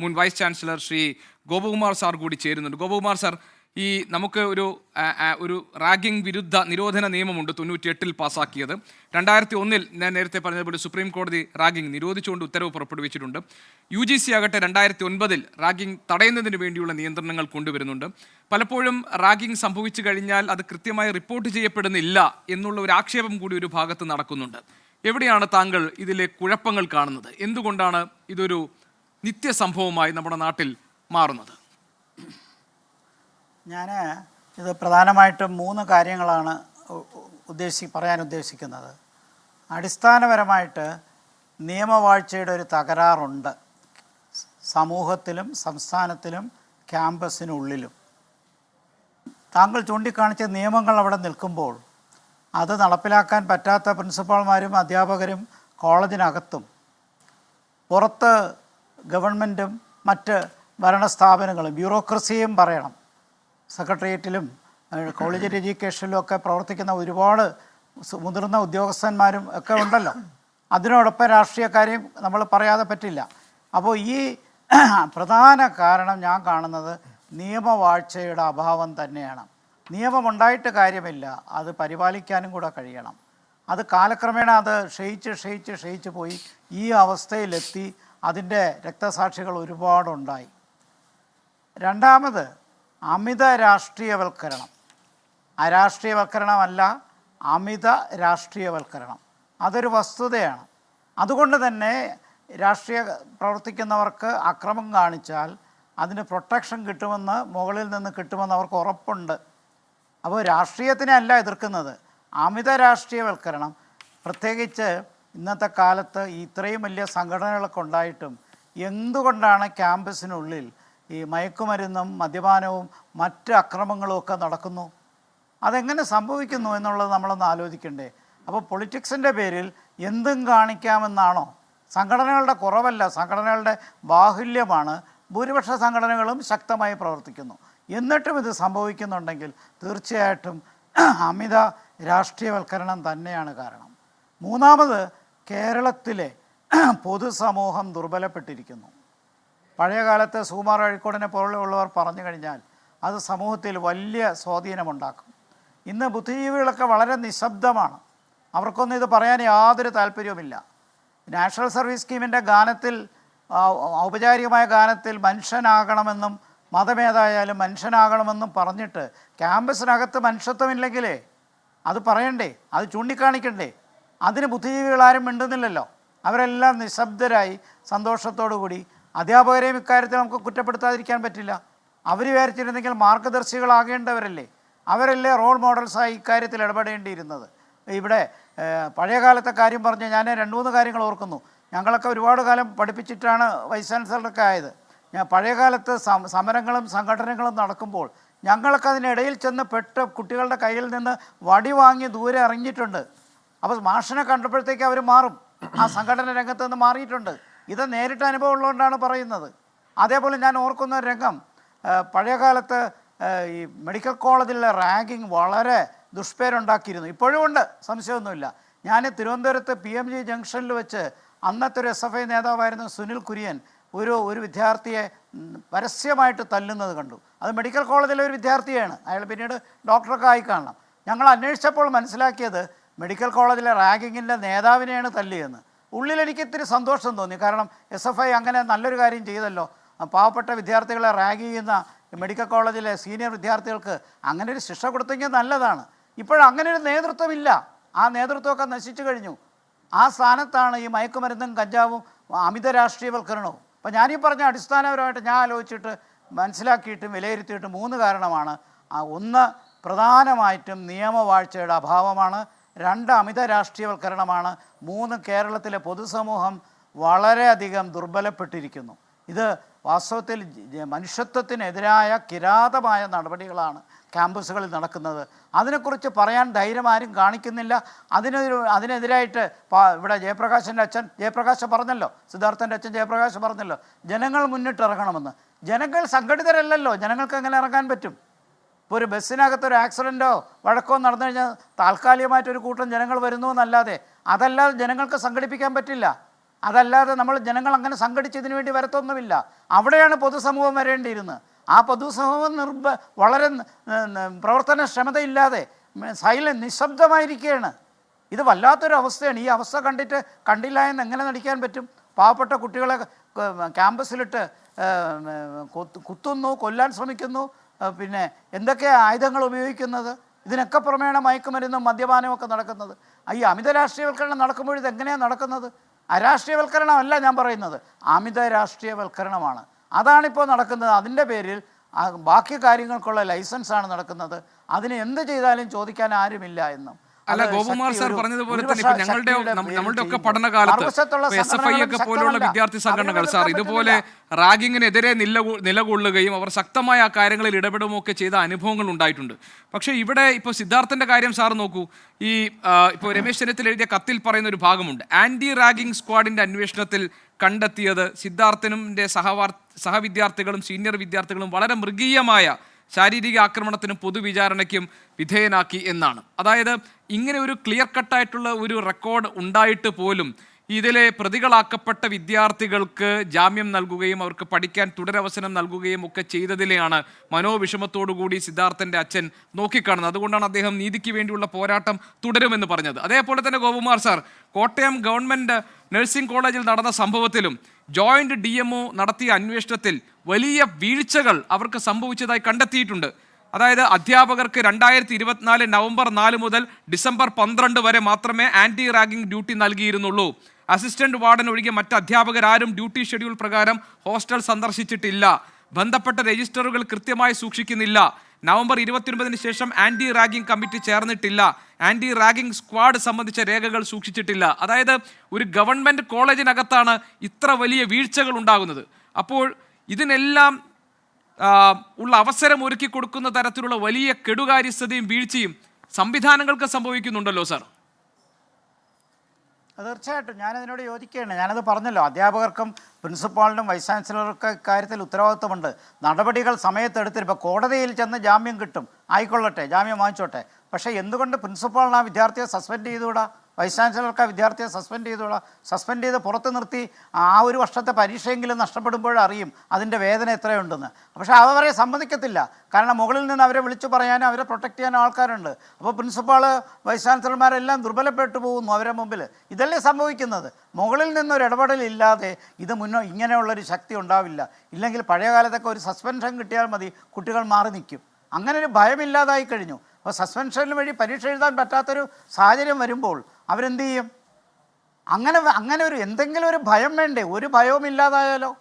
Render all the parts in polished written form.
മുൻ vice chancellor Shri Gopakumar sir കൂടി ചേരുന്നുണ്ട്. ഗോപകുമാർ സാർ, നമുക്ക് ഒരു റാഗിംഗ് വിരുദ്ധ നിരോധന നിയമമുണ്ട് 98-ൽ പാസ്സാക്കിയത്. 2001-ൽ ഞാൻ നേരത്തെ പറഞ്ഞതുപോലെ സുപ്രീം കോടതി റാഗിംഗ് നിരോധിച്ചുകൊണ്ട് ഉത്തരവ് പുറപ്പെടുവിച്ചിട്ടുണ്ട്. UGC ആകട്ടെ 2009-ൽ റാഗിംഗ് തടയുന്നതിന് വേണ്ടിയുള്ള നിയന്ത്രണങ്ങൾ കൊണ്ടുവരുന്നുണ്ട്. പലപ്പോഴും റാഗിംഗ് സംഭവിച്ചു കഴിഞ്ഞാൽ അത് കൃത്യമായി റിപ്പോർട്ട് ചെയ്യപ്പെടുന്നില്ല എന്നുള്ള ഒരു ആക്ഷേപം കൂടി ഒരു ഭാഗത്ത് നടക്കുന്നുണ്ട്. എവിടെയാണ് താങ്കൾ ഇതിലെ കുഴപ്പങ്ങൾ കാണുന്നത്? എന്തുകൊണ്ടാണ് ഇതൊരു നിത്യസംഭവമായി നമ്മുടെ നാട്ടിൽ മാറുന്നത്? ഞാൻ ഇത് പ്രധാനമായിട്ടും 3 കാര്യങ്ങളാണ് പറയാൻ ഉദ്ദേശിക്കുന്നത്. അടിസ്ഥാനപരമായിട്ട് നിയമവാഴ്ചയുടെ ഒരു തകരാറുണ്ട് സമൂഹത്തിലും സംസ്ഥാനത്തിലും ക്യാമ്പസിനുള്ളിലും. താങ്കൾ ചൂണ്ടിക്കാണിച്ച നിയമങ്ങൾ അവിടെ നിൽക്കുമ്പോൾ അത് നടപ്പിലാക്കാൻ പറ്റാത്ത പ്രിൻസിപ്പാൾമാരും അധ്യാപകരും കോളേജിനകത്തും പുറത്ത് ഗവൺമെൻറ്റും മറ്റ് ഭരണസ്ഥാപനങ്ങളും ബ്യൂറോക്രസിയും പറയണം, സെക്രട്ടേറിയറ്റിലും കോളേജ് എഡ്യൂക്കേഷനിലും ഒക്കെ പ്രവർത്തിക്കുന്ന ഒരുപാട് മുതിർന്ന ഉദ്യോഗസ്ഥന്മാരും ഒക്കെ ഉണ്ടല്ലോ. അതിനോടൊപ്പം രാഷ്ട്രീയക്കാരെയും നമ്മൾ പറയാതെ പറ്റില്ല. അപ്പോൾ ഈ പ്രധാന കാരണം ഞാൻ കാണുന്നത് നിയമവാഴ്ചയുടെ അഭാവം തന്നെയാണ്. നിയമമുണ്ടായിട്ട് കാര്യമില്ല, അത് പരിപാലിക്കാനും കൂടെ കഴിയണം. അത് കാലക്രമേണ അത് ക്ഷയിച്ച് പോയി ഈ അവസ്ഥയിലെത്തി. അതിൻ്റെ രക്തസാക്ഷികൾ ഒരുപാടുണ്ടായി. രണ്ടാമത് അമിത രാഷ്ട്രീയവൽക്കരണം. അരാഷ്ട്രീയവൽക്കരണമല്ല, അമിത രാഷ്ട്രീയവൽക്കരണം. അതൊരു വസ്തുതയാണ്. അതുകൊണ്ട് തന്നെ രാഷ്ട്രീയ പ്രവർത്തിക്കുന്നവർക്ക് അക്രമം കാണിച്ചാൽ അതിന് പ്രൊട്ടക്ഷൻ കിട്ടുമെന്ന്, മുകളിൽ നിന്ന് കിട്ടുമെന്ന് അവർക്ക് ഉറപ്പുണ്ട്. അപ്പോൾ രാഷ്ട്രീയത്തിനെ അല്ല എതിർക്കുന്നത്, അമിത രാഷ്ട്രീയവൽക്കരണം. പ്രത്യേകിച്ച് ഇന്നത്തെ കാലത്ത് ഇത്രയും വലിയ സംഘടനകളൊക്കെ ഉണ്ടായിട്ടും എന്തുകൊണ്ടാണ് ക്യാമ്പസിനുള്ളിൽ ഈ മയക്കുമരുന്നും മദ്യപാനവും മറ്റ് അക്രമങ്ങളും ഒക്കെ നടക്കുന്നു? അതെങ്ങനെ സംഭവിക്കുന്നു എന്നുള്ളത് നമ്മളൊന്ന് ആലോചിക്കണ്ടേ? അപ്പോൾ പൊളിറ്റിക്സിൻ്റെ പേരിൽ എന്തും കാണിക്കാമെന്നാണോ? സംഘടനകളുടെ കുറവല്ല, സംഘടനകളുടെ ബാഹുല്യമാണ്. ഭൂരിപക്ഷ സംഘടനകളും ശക്തമായി പ്രവർത്തിക്കുന്നു. എന്നിട്ടും ഇത് സംഭവിക്കുന്നുണ്ടെങ്കിൽ തീർച്ചയായിട്ടും അമിത രാഷ്ട്രീയവൽക്കരണം തന്നെയാണ് കാരണം. മൂന്നാമത്, കേരളത്തിലെ പൊതുസമൂഹം ദുർബലപ്പെട്ടിരിക്കുന്നു. പഴയ കാലത്ത് സുകുമാർ അഴീക്കോടിനെ പോലുള്ളവർ പറഞ്ഞു കഴിഞ്ഞാൽ അത് സമൂഹത്തിൽ വലിയ സ്വാധീനമുണ്ടാക്കും. ഇന്ന് ബുദ്ധിജീവികളൊക്കെ വളരെ നിശബ്ദമാണ്. അവർക്കൊന്നും ഇത് പറയാൻ യാതൊരു താല്പര്യവുമില്ല. നാഷണൽ സർവീസ് സ്കീമിൻ്റെ ഗാനത്തിൽ, ഔപചാരികമായ ഗാനത്തിൽ മനുഷ്യനാകണമെന്നും മതമേതായാലും മനുഷ്യനാകണമെന്നും പറഞ്ഞിട്ട് ക്യാമ്പസിനകത്ത് മനുഷ്യത്വമില്ലെങ്കിലേ അത് പറയണ്ടേ, അത് ചൂണ്ടിക്കാണിക്കണ്ടേ? അതിന് ബുദ്ധിജീവികളാരും മിണ്ടുന്നില്ലല്ലോ. അവരെല്ലാം നിശബ്ദരായി സന്തോഷത്തോടു കൂടി. അധ്യാപകരെയും ഇക്കാര്യത്തിൽ നമുക്ക് കുറ്റപ്പെടുത്താതിരിക്കാൻ പറ്റില്ല. അവർ വിചാരിച്ചിരുന്നെങ്കിൽ മാർഗദർശികളാകേണ്ടവരല്ലേ, അവരല്ലേ റോൾ മോഡൽസായി ഇക്കാര്യത്തിൽ ഇടപെടേണ്ടിയിരുന്നത്. ഇവിടെ പഴയ കാലത്തെ കാര്യം പറഞ്ഞ് ഞാൻ 2-3 കാര്യങ്ങൾ ഓർക്കുന്നു. ഞങ്ങളൊക്കെ ഒരുപാട് കാലം പഠിപ്പിച്ചിട്ടാണ് വൈസ് ചാൻസലറൊക്കെ ആയത്. പഴയ കാലത്ത് സമരങ്ങളും സംഘടനകളും നടക്കുമ്പോൾ ഞങ്ങളൊക്കെ അതിനിടയിൽ ചെന്ന് പെട്ട് കുട്ടികളുടെ കയ്യിൽ നിന്ന് വടി വാങ്ങി ദൂരെ ഇറങ്ങിയിട്ടുണ്ട്. അപ്പോൾ മാഷിനെ കണ്ടപ്പോഴത്തേക്ക് അവർ മാറും, ആ സംഘടന രംഗത്ത് നിന്ന് മാറിയിട്ടുണ്ട്. ഇത് നേരിട്ട് അനുഭവം ഉള്ളതുകൊണ്ടാണ് പറയുന്നത്. അതേപോലെ ഞാൻ ഓർക്കുന്ന ഒരു രംഗം, പഴയ കാലത്ത് ഈ മെഡിക്കൽ കോളേജിലെ റാങ്കിങ് വളരെ ദുഷ്പേരുണ്ടാക്കിയിരുന്നു. ഇപ്പോഴും ഉണ്ട്, സംശയമൊന്നുമില്ല. ഞാൻ തിരുവനന്തപുരത്ത് PMG ജംഗ്ഷനിൽ വെച്ച് അന്നത്തെ ഒരു SFI നേതാവായിരുന്ന സുനിൽ കുര്യൻ ഒരു വിദ്യാർത്ഥിയെ പരസ്യമായിട്ട് തല്ലുന്നത് കണ്ടു. അത് മെഡിക്കൽ കോളേജിലെ ഒരു വിദ്യാർത്ഥിയാണ്. അയാൾ പിന്നീട് ഡോക്ടറൊക്കെ ആയി കാണണം. ഞങ്ങൾ അന്വേഷിച്ചപ്പോൾ മനസ്സിലാക്കിയത് മെഡിക്കൽ കോളേജിലെ റാങ്കിങ്ങിൻ്റെ നേതാവിനെയാണ് തല്ലിയെന്ന്. ഉള്ളിലെനിക്ക് ഇത്തിരി സന്തോഷം തോന്നി. കാരണം SFI അങ്ങനെ നല്ലൊരു കാര്യം ചെയ്തല്ലോ. പാവപ്പെട്ട വിദ്യാർത്ഥികളെ റാഗ് ചെയ്യുന്ന മെഡിക്കൽ കോളേജിലെ സീനിയർ വിദ്യാർത്ഥികൾക്ക് അങ്ങനെ ഒരു ശിക്ഷ കൊടുത്തെങ്കിൽ നല്ലതാണ്. ഇപ്പോഴങ്ങനെ ഒരു നേതൃത്വമില്ല. ആ നേതൃത്വമൊക്കെ നശിച്ചു കഴിഞ്ഞു. ആ സ്ഥാനത്താണ് ഈ മയക്കുമരുന്നും കഞ്ചാവും അമിത രാഷ്ട്രീയവൽക്കരണവും. അപ്പോൾ ഞാനീ പറഞ്ഞ അടിസ്ഥാനപരമായിട്ട് ഞാൻ ആലോചിച്ചിട്ട് മനസ്സിലാക്കിയിട്ടും വിലയിരുത്തിയിട്ടും 3 കാരണമാണ്. ഒന്ന്, പ്രധാനമായിട്ടും നിയമവാഴ്ചയുടെ അഭാവമാണ്. 2, അമിത രാഷ്ട്രീയവൽക്കരണമാണ്. 3, കേരളത്തിലെ പൊതുസമൂഹം വളരെയധികം ദുർബലപ്പെട്ടിരിക്കുന്നു. ഇത് വാസ്തവത്തിൽ മനുഷ്യത്വത്തിനെതിരായ കിരാതമായ നടപടികളാണ് ക്യാമ്പസുകളിൽ നടക്കുന്നത്. അതിനെക്കുറിച്ച് പറയാൻ ധൈര്യം ആരും കാണിക്കുന്നില്ല. അതിനെതിരായിട്ട് ഇവിടെ ജയപ്രകാശ് പറഞ്ഞല്ലോ, സിദ്ധാർത്ഥൻ്റെ അച്ഛൻ ജയപ്രകാശ് പറഞ്ഞല്ലോ, ജനങ്ങൾ മുന്നിട്ടിറങ്ങണമെന്ന്. ജനങ്ങൾ സംഘടിതരല്ലല്ലോ, ജനങ്ങൾക്ക് എങ്ങനെ ഇറങ്ങാൻ പറ്റും? ഇപ്പോൾ ഒരു ബസ്സിനകത്തൊരു ആക്സിഡൻറ്റോ വഴക്കോ നടന്നു കഴിഞ്ഞാൽ താൽക്കാലികമായിട്ടൊരു കൂട്ടം ജനങ്ങൾ വരുന്നു എന്നല്ലാതെ അതല്ലാതെ ജനങ്ങൾക്ക് സംഘടിപ്പിക്കാൻ പറ്റില്ല. അതല്ലാതെ നമ്മൾ ജനങ്ങൾ അങ്ങനെ സംഘടിച്ചതിന് വേണ്ടി വരത്തൊന്നുമില്ല. അവിടെയാണ് പൊതുസമൂഹം വരേണ്ടിയിരുന്നത്. ആ പൊതുസമൂഹം വളരെ പ്രവർത്തനക്ഷമതയില്ലാതെ നിശബ്ദമായിരിക്കുകയാണ്. ഇത് വല്ലാത്തൊരു അവസ്ഥയാണ്. ഈ അവസ്ഥ കണ്ടില്ല എന്ന് എങ്ങനെ നടിക്കാൻ പറ്റും? പാവപ്പെട്ട കുട്ടികളെ ക്യാമ്പസിലിട്ട് കുത്തുന്നു, കൊല്ലാൻ ശ്രമിക്കുന്നു, പിന്നെ എന്തൊക്കെ ആയുധങ്ങൾ ഉപയോഗിക്കുന്നത്. ഇതിനൊക്കെ പുറമേണ മയക്കുമരുന്നും മദ്യപാനവും ഒക്കെ നടക്കുന്നത്. ഈ അമിത രാഷ്ട്രീയവൽക്കരണം നടക്കുമ്പോൾ ഇതെങ്ങനെയാണ് നടക്കുന്നത്? അരാഷ്ട്രീയവൽക്കരണമല്ല ഞാൻ പറയുന്നത്, അമിത രാഷ്ട്രീയവൽക്കരണമാണ്. അതാണിപ്പോൾ നടക്കുന്നത്. അതിൻ്റെ പേരിൽ ബാക്കി കാര്യങ്ങൾക്കുള്ള ലൈസൻസാണ് നടക്കുന്നത്. അതിന് എന്ത് ചെയ്താലും ചോദിക്കാൻ ആരുമില്ല എന്നും. അല്ല, ഗോപകുമാർ സാർ പറഞ്ഞതുപോലെ തന്നെ ഇപ്പൊ നമ്മളുടെ ഒക്കെ പഠനകാലത്ത് SFI ഒക്കെ പോലുള്ള വിദ്യാർത്ഥി സംഘടനകൾ സാർ ഇതുപോലെ റാഗിങ്ങിനെതിരെ നിലകൊള്ളുകയും അവർ ശക്തമായ ആ കാര്യങ്ങളിൽ ഇടപെടുകയൊക്കെ ചെയ്ത അനുഭവങ്ങൾ ഉണ്ടായിട്ടുണ്ട്. പക്ഷേ ഇവിടെ ഇപ്പോൾ സിദ്ധാർത്ഥന്റെ കാര്യം സാർ നോക്കൂ. ഈ ഇപ്പോൾ രമേശ് ചെന്നിത്തല എഴുതിയ കത്തിൽ പറയുന്ന ഒരു ഭാഗമുണ്ട്. ആന്റി റാഗിംഗ് സ്ക്വാഡിന്റെ അന്വേഷണത്തിൽ കണ്ടെത്തിയത് സിദ്ധാർത്ഥനും സഹവിദ്യാർത്ഥികളും സീനിയർ വിദ്യാർത്ഥികളും വളരെ മൃഗീയമായ ശാരീരിക ആക്രമണത്തിനും പൊതുവിചാരണയ്ക്കും വിധേയനാക്കി എന്നാണ്. അതായത് ഇങ്ങനെ ഒരു ക്ലിയർ കട്ടായിട്ടുള്ള ഒരു റെക്കോർഡ് ഉണ്ടായിട്ട് പോലും ഇതിലെ പ്രതികളാക്കപ്പെട്ട വിദ്യാർത്ഥികൾക്ക് ജാമ്യം നൽകുകയും അവർക്ക് പഠിക്കാൻ തുടരവസരം നൽകുകയും ഒക്കെ ചെയ്തതിലെയാണ് മനോവിഷമത്തോടുകൂടി സിദ്ധാർത്ഥൻ്റെ അച്ഛൻ നോക്കിക്കാണുന്നത്. അതുകൊണ്ടാണ് അദ്ദേഹം നീതിക്ക് വേണ്ടിയുള്ള പോരാട്ടം തുടരുമെന്ന് പറഞ്ഞത്. അതേപോലെ തന്നെ Gopakumar sir, Kottayam government nursing കോളേജിൽ നടന്ന സംഭവത്തിലും ജോയിന്റ് DMO നടത്തിയ അന്വേഷണത്തിൽ വലിയ വീഴ്ചകൾ അവർക്ക് സംഭവിച്ചതായി കണ്ടെത്തിയിട്ടുണ്ട്. അതായത് അധ്യാപകർക്ക് 2024 നവംബർ 4 മുതൽ ഡിസംബർ 12 വരെ മാത്രമേ ആന്റി റാഗിംഗ് ഡ്യൂട്ടി നൽകിയിരുന്നുള്ളൂ. അസിസ്റ്റന്റ് വാർഡൻ ഒഴികെ മറ്റ് അധ്യാപകരാരും ഡ്യൂട്ടി ഷെഡ്യൂൾ പ്രകാരം ഹോസ്റ്റൽ സന്ദർശിച്ചിട്ടില്ല. ബന്ധപ്പെട്ട രജിസ്റ്ററുകൾ കൃത്യമായി സൂക്ഷിക്കുന്നില്ല. നവംബർ 29 ശേഷം ആന്റി റാഗിംഗ് കമ്മിറ്റി ചേർന്നിട്ടില്ല. ആന്റി റാഗിംഗ് സ്ക്വാഡ് സംബന്ധിച്ച രേഖകൾ സൂക്ഷിച്ചിട്ടില്ല. അതായത് ഒരു ഗവൺമെന്റ് കോളേജിനകത്താണ് ഇത്ര വലിയ വീഴ്ചകൾ ഉണ്ടാകുന്നത്. അപ്പോൾ ഇതിനെല്ലാം ഉള്ള അവസരം ഒരുക്കി കൊടുക്കുന്ന തരത്തിലുള്ള വലിയ കെടുകാര്യസ്ഥതയും വീഴ്ചയും സംവിധാനങ്ങൾക്ക് സംഭവിക്കുന്നുണ്ടല്ലോ സാർ. തീർച്ചയായിട്ടും ഞാനതിനോട് യോജിക്കുകയാണ്. ഞാനത് പറഞ്ഞല്ലോ, അധ്യാപകർക്കും പ്രിൻസിപ്പാളിനും വൈസ് ചാൻസലർക്കും ഇക്കാര്യത്തിൽ ഉത്തരവാദിത്വമുണ്ട്. നടപടികൾ സമയത്തെടുത്തിട്ട് ഇപ്പോൾ കോടതിയിൽ ചെന്ന് ജാമ്യം കിട്ടും, ആയിക്കൊള്ളട്ടെ, ജാമ്യം വാങ്ങിച്ചോട്ടെ. പക്ഷേ എന്തുകൊണ്ട് പ്രിൻസിപ്പാളിന് ആ വിദ്യാർത്ഥിയെ സസ്പെൻഡ് ചെയ്തുകൂടാ? വൈസ് ചാൻസലർക്ക് ആ വിദ്യാർത്ഥിയെ സസ്പെൻഡ് ചെയ്തുകൂടാ? സസ്പെൻഡ് ചെയ്ത് പുറത്ത് നിർത്തി ആ ഒരു വർഷത്തെ പരീക്ഷയെങ്കിലും നഷ്ടപ്പെടുമ്പോഴറിയും അതിൻ്റെ വേദന എത്രയുണ്ടെന്ന്. പക്ഷേ അവരെ സമ്മതിക്കത്തില്ല. കാരണം മുകളിൽ നിന്ന് അവരെ വിളിച്ചു പറയാനും അവരെ പ്രൊട്ടക്റ്റ് ചെയ്യാനും ആൾക്കാരുണ്ട്. അപ്പോൾ പ്രിൻസിപ്പാൾ വൈസ് ചാൻസലർമാരെല്ലാം ദുർബലപ്പെട്ടു പോകുന്നു അവരെ മുമ്പിൽ. ഇതല്ലേ സംഭവിക്കുന്നത്? മുകളിൽ നിന്നൊരു ഇടപെടലില്ലാതെ ഇത് ഇങ്ങനെയുള്ളൊരു ശക്തി ഉണ്ടാവില്ല. ഇല്ലെങ്കിൽ പഴയ കാലത്തൊക്കെ ഒരു സസ്പെൻഷൻ കിട്ടിയാൽ മതി, കുട്ടികൾ മാറി നിൽക്കും. അങ്ങനെ ഒരു ഭയമില്ലാതായി കഴിഞ്ഞു. അപ്പോൾ സസ്പെൻഷൻ വഴി പരീക്ഷ എഴുതാൻ പറ്റാത്തൊരു സാഹചര്യം വരുമ്പോൾ അവരെന്ത് ചെയ്യും? അങ്ങനെ ഒരു എന്തെങ്കിലും ഒരു ഭയം വേണ്ടേ? ഒരു ഭയവും ഇല്ലാതായാലോ?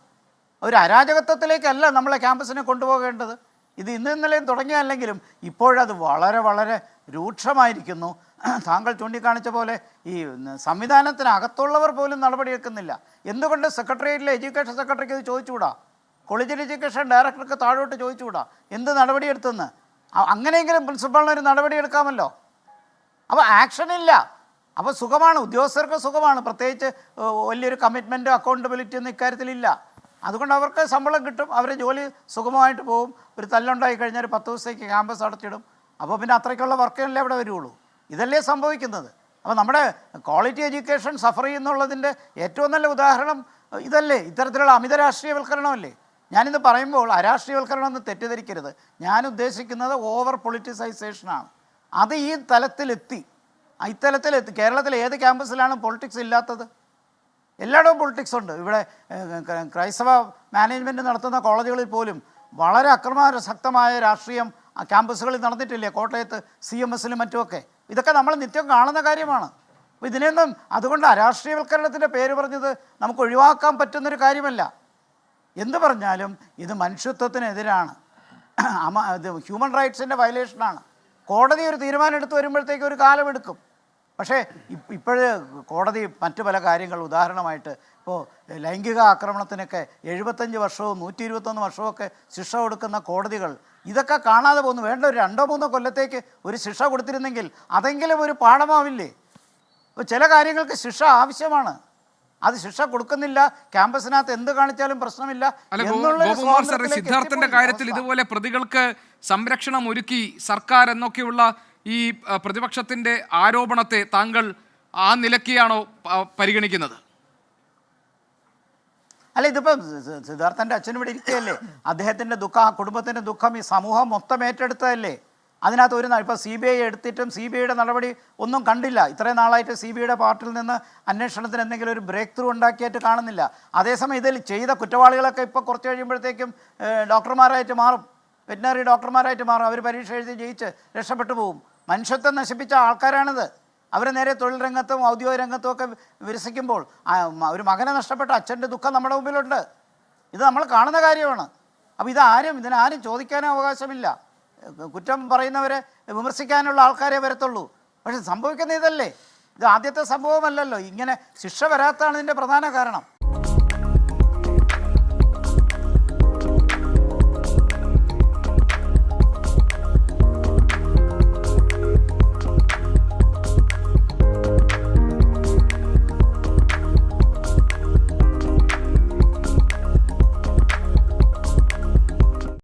ഒരു അരാജകത്വത്തിലേക്കല്ല നമ്മളെ ക്യാമ്പസിനെ കൊണ്ടുപോകേണ്ടത്. ഇത് ഇന്നലെയും തുടങ്ങിയല്ലെങ്കിലും ഇപ്പോഴത് വളരെ വളരെ രൂക്ഷമായിരിക്കുന്നു. താങ്കൾ ചൂണ്ടിക്കാണിച്ച പോലെ ഈ സംവിധാനത്തിനകത്തുള്ളവർ പോലും നടപടിയെടുക്കുന്നില്ല. എന്തുകൊണ്ട് സെക്രട്ടേറിയറ്റിലെ എഡ്യൂക്കേഷൻ സെക്രട്ടറിക്ക് ഇത് ചോദിച്ചുകൂടാ? കോളേജ് എഡ്യൂക്കേഷൻ ഡയറക്ടർക്ക് താഴോട്ട് ചോദിച്ചുകൂടാ എന്ത് നടപടിയെടുത്തെന്ന്? അങ്ങനെയെങ്കിലും പ്രിൻസിപ്പാളിനൊരു നടപടിയെടുക്കാമല്ലോ. അപ്പോൾ ആക്ഷനില്ല. അപ്പോൾ സുഖമാണ്, ഉദ്യോഗസ്ഥർക്ക് സുഖമാണ്. പ്രത്യേകിച്ച് വലിയൊരു കമ്മിറ്റ്മെൻറ്റോ അക്കൗണ്ടബിലിറ്റി ഒന്നും ഇക്കാര്യത്തിലില്ല. അതുകൊണ്ട് അവർക്ക് ശമ്പളം കിട്ടും, അവരെ ജോലി സുഖമായിട്ട് പോകും. ഒരു തല്ലുണ്ടായി കഴിഞ്ഞാൽ ഒരു 10 ദിവസത്തേക്ക് ക്യാമ്പസ് അടച്ചിടും. അപ്പോൾ പിന്നെ അത്രയ്ക്കുള്ള വർക്കല്ലേ അവിടെ വരുള്ളൂ. ഇതല്ലേ സംഭവിക്കുന്നത്? അപ്പോൾ നമ്മുടെ ക്വാളിറ്റി എഡ്യൂക്കേഷൻ സഫർ ചെയ്യുന്നുള്ളതിൻ്റെ ഏറ്റവും നല്ല ഉദാഹരണം ഇതല്ലേ? ഇത്തരത്തിലുള്ള അമിത രാഷ്ട്രീയവൽക്കരണമല്ലേ? ഞാനിത് പറയുമ്പോൾ അരാഷ്ട്രീയവൽക്കരണം എന്ന് തെറ്റിദ്ധരിക്കരുത്. ഞാൻ ഉദ്ദേശിക്കുന്നത് ഓവർ പൊളിറ്റിസൈസേഷനാണ്. അത് ഈ തലത്തിലെത്തി. ഇത്തരത്തിലെത്തി. കേരളത്തിൽ ഏത് ക്യാമ്പസിലാണ് പൊളിറ്റിക്സ് ഇല്ലാത്തത്? എല്ലായിടവും പൊളിറ്റിക്സ് ഉണ്ട്. ഇവിടെ ക്രൈസ്തവ മാനേജ്മെൻറ്റ് നടത്തുന്ന കോളേജുകളിൽ പോലും വളരെ അക്രമാസക്തമായ രാഷ്ട്രീയം ക്യാമ്പസുകളിൽ നടന്നിട്ടില്ലേ? കോട്ടയത്ത് CMSലും മറ്റുമൊക്കെ. ഇതൊക്കെ നമ്മൾ നിത്യം കാണുന്ന കാര്യമാണ്. അപ്പോൾ ഇതിനെയൊന്നും അതുകൊണ്ട് അരാഷ്ട്രീയവൽക്കരണത്തിൻ്റെ പേര് പറഞ്ഞത് നമുക്ക് ഒഴിവാക്കാൻ പറ്റുന്നൊരു കാര്യമല്ല. എന്ത് പറഞ്ഞാലും ഇത് മനുഷ്യത്വത്തിനെതിരാണ്, ഇത് ഹ്യൂമൻ റൈറ്റ്സിൻ്റെ വയലേഷനാണ്. കോടതി ഒരു തീരുമാനം എടുത്ത് വരുമ്പോഴത്തേക്ക് ഒരു കാലമെടുക്കും. പക്ഷേ ഇപ്പോഴ് കോടതി മറ്റു പല കാര്യങ്ങൾ, ഉദാഹരണമായിട്ട് ഇപ്പോൾ ലൈംഗിക ആക്രമണത്തിനൊക്കെ 75 വർഷവും 121 വർഷവും ഒക്കെ ശിക്ഷ കൊടുക്കുന്ന കോടതികൾ ഇതൊക്കെ കാണാതെ പോകുന്നു. വേണ്ട ഒരു 2-3 കൊല്ലത്തേക്ക് ഒരു ശിക്ഷ കൊടുത്തിരുന്നെങ്കിൽ അതെങ്കിലും ഒരു പാഠമാവില്ലേ? അപ്പോൾ ചില കാര്യങ്ങൾക്ക് ശിക്ഷ ആവശ്യമാണ്. അത് ശിക്ഷ കൊടുക്കുന്നില്ല, ക്യാമ്പസിനകത്ത് എന്ത് കാണിച്ചാലും പ്രശ്നമില്ല. സിദ്ധാർത്ഥന്റെ കാര്യത്തിൽ ഇതുപോലെ പ്രതികൾക്ക് സംരക്ഷണം ഒരുക്കി സർക്കാർ എന്നൊക്കെയുള്ള ഈ പ്രതിപക്ഷത്തിന്റെ ആരോപണത്തെ താങ്കൾ ആ നിലയ്ക്കാണോ പരിഗണിക്കുന്നത്? അല്ല, ഇതിപ്പം സിദ്ധാർത്ഥൻ്റെ അച്ഛൻ ഇവിടെ ഇരിക്കുകയല്ലേ, അദ്ദേഹത്തിൻ്റെ ദുഃഖം, ആ കുടുംബത്തിൻ്റെ ദുഃഖം ഈ സമൂഹം മൊത്തം ഏറ്റെടുത്തതല്ലേ. അതിനകത്ത് ഒരു ഇപ്പോൾ CBI എടുത്തിട്ടും CBIയുടെ നടപടി ഒന്നും കണ്ടില്ല. ഇത്രയും നാളായിട്ട് CBIയുടെ പാർട്ടിൽ നിന്ന് അന്വേഷണത്തിന് എന്തെങ്കിലും ഒരു ബ്രേക്ക് ത്രൂ ഉണ്ടാക്കിയിട്ട് കാണുന്നില്ല. അതേസമയം ഇതിൽ ചെയ്ത കുറ്റവാളികളൊക്കെ ഇപ്പോൾ കുറച്ച് കഴിയുമ്പോഴത്തേക്കും ഡോക്ടർമാരായിട്ട് മാറും, വെറ്റിനറി ഡോക്ടർമാരായിട്ട് മാറും. അവർ പരീക്ഷ എഴുതി ജയിച്ച് രക്ഷപ്പെട്ടു പോകും. മനുഷ്യത്വം നശിപ്പിച്ച ആൾക്കാരാണിത്. അവർ നേരെ തൊഴിൽ രംഗത്തും ഔദ്യോഗിക രംഗത്തും ഒക്കെ വിരസിക്കുമ്പോൾ ഒരു മകനെ നഷ്ടപ്പെട്ട അച്ഛൻ്റെ ദുഃഖം നമ്മുടെ മുമ്പിലുണ്ട്. ഇത് നമ്മൾ കാണുന്ന കാര്യമാണ്. അപ്പോൾ ഇതിനാരും ചോദിക്കാനും അവകാശമില്ല. കുറ്റം പറയുന്നവരെ വിമർശിക്കാനുള്ള ആൾക്കാരെ വരത്തുള്ളൂ. പക്ഷെ സംഭവിക്കുന്ന ഇതല്ലേ, ഇത് ആദ്യത്തെ സംഭവമല്ലല്ലോ. ഇങ്ങനെ ശിക്ഷ വരാത്തതാണ് ഇതിൻ്റെ പ്രധാന കാരണം.